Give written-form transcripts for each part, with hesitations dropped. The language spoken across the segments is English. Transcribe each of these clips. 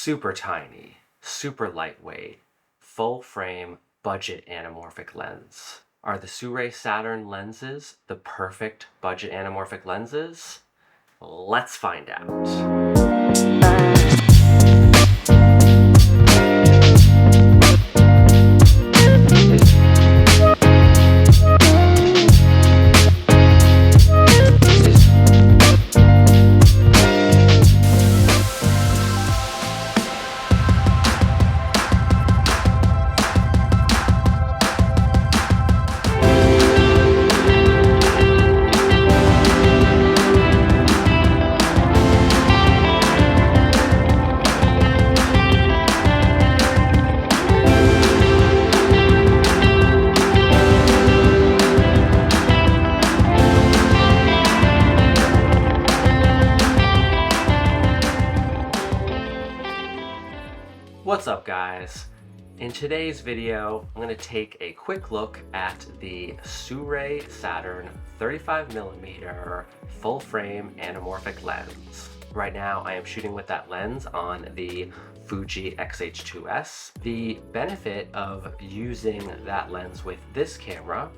super tiny, super lightweight, full frame, budget anamorphic lens. Are the Sirui Saturn lenses the perfect budget anamorphic lenses? Let's find out. What's up, guys? In today's video, I'm going to take a quick look at the Sirui Saturn 35mm full frame anamorphic lens. Right now, I am shooting with that lens on the Fuji XH2s. The benefit of using that lens with this camera,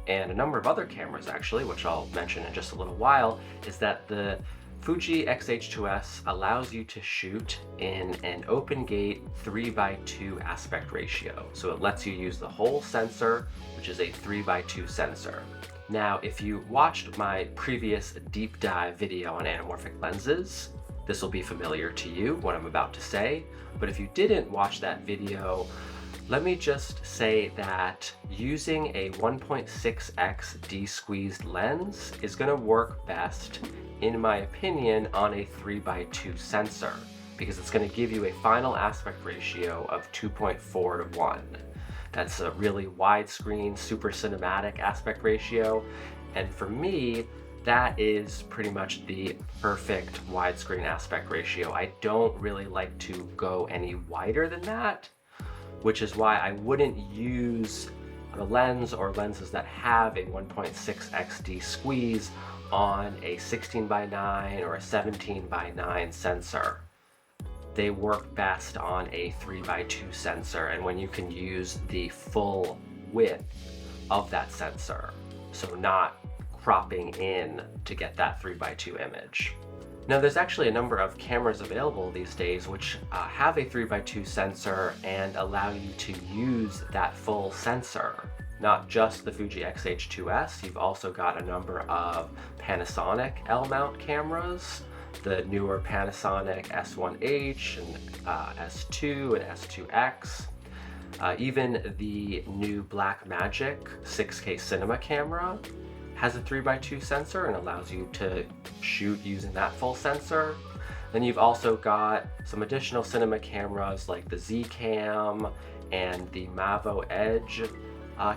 and a number of other cameras actually, which I'll mention in just a little while, is that the Fuji XH2s allows you to shoot in an open gate 3:2 aspect ratio. So it lets you use the whole sensor, which is a 3:2 sensor. Now, if you watched my previous deep dive video on anamorphic lenses, this will be familiar to you, what I'm about to say. But if you didn't watch that video, let me just say that using a 1.6x de-squeezed lens is going to work best, in my opinion, on a 3:2 sensor, because it's going to give you a final aspect ratio of 2.4 to 1. That's a really widescreen, super cinematic aspect ratio, and for me, that is pretty much the perfect widescreen aspect ratio. I don't really like to go any wider than that, which is why I wouldn't use the lens or lenses that have a 1.6x de-squeeze on a 16:9 or a 17:9 sensor. They work best on a 3:2 sensor, and when you can use the full width of that sensor, so not cropping in to get that 3:2 image. Now, there's actually a number of cameras available these days which have a 3:2 sensor and allow you to use that full sensor. Not just the Fuji XH2s, you've also got a number of Panasonic L-mount cameras, the newer Panasonic S1H and S2 and S2X. Even the new Blackmagic 6K cinema camera has a 3:2 sensor and allows you to shoot using that full sensor. Then you've also got some additional cinema cameras like the Z Cam and the Mavo Edge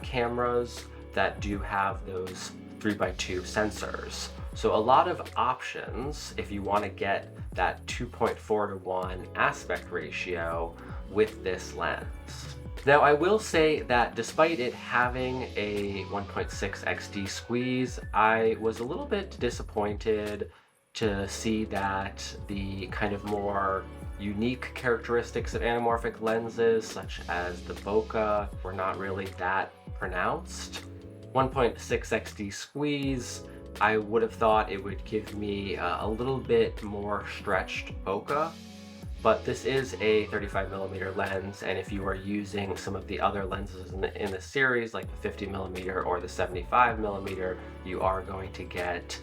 cameras that do have those 3:2 sensors. So a lot of options if you want to get that 2.4 to 1 aspect ratio with this lens. Now, I will say that despite it having a 1.6x de-squeeze, I was a little bit disappointed to see that the kind of more unique characteristics of anamorphic lenses, such as the bokeh, were not really that pronounced. 1.6x de-squeeze, I would have thought it would give me a little bit more stretched bokeh. But this is a 35mm lens, and if you are using some of the other lenses in the series, like the 50mm or the 75mm, you are going to get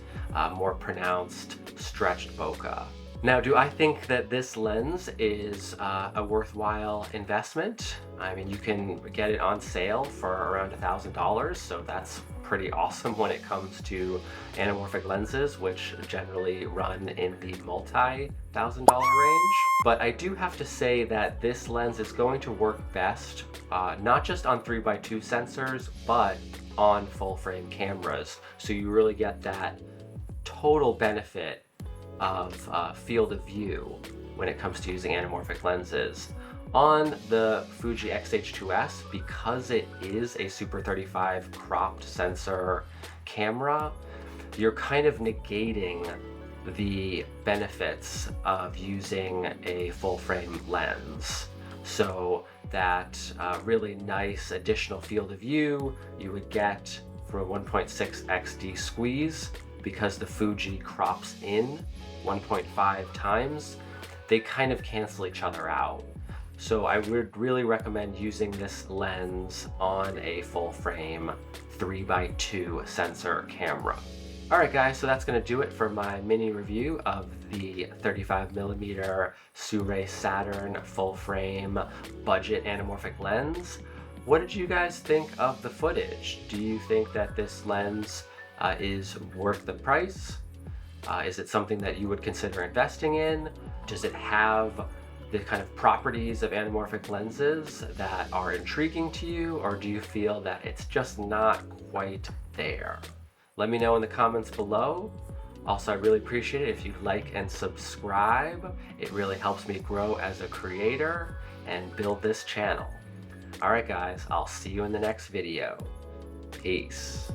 more pronounced stretched bokeh. Now, do I think that this lens is a worthwhile investment? I mean, you can get it on sale for around $1,000, so that's pretty awesome when it comes to anamorphic lenses, which generally run in the multi-$1,000 range. But I do have to say that this lens is going to work best, not just on 3:2 sensors, but on full frame cameras. So you really get that total benefit of field of view when it comes to using anamorphic lenses. On the Fuji XH2s, because it is a Super 35 cropped sensor camera, you're kind of negating the benefits of using a full frame lens. So that really nice additional field of view you would get from a 1.6x squeeze, because the Fuji crops in 1.5 times, they kind of cancel each other out. So I would really recommend using this lens on a full frame 3x2 sensor camera. Alright guys, so that's going to do it for my mini review of the 35mm Sirui Saturn full frame budget anamorphic lens. What did you guys think of the footage? Do you think that this lens is worth the price? Is it something that you would consider investing in? Does it have the kind of properties of anamorphic lenses that are intriguing to you, or do you feel that it's just not quite there? Let me know in the comments below. Also, I really appreciate it if you like and subscribe. It really helps me grow as a creator and build this channel. Alright guys, I'll see you in the next video. Peace.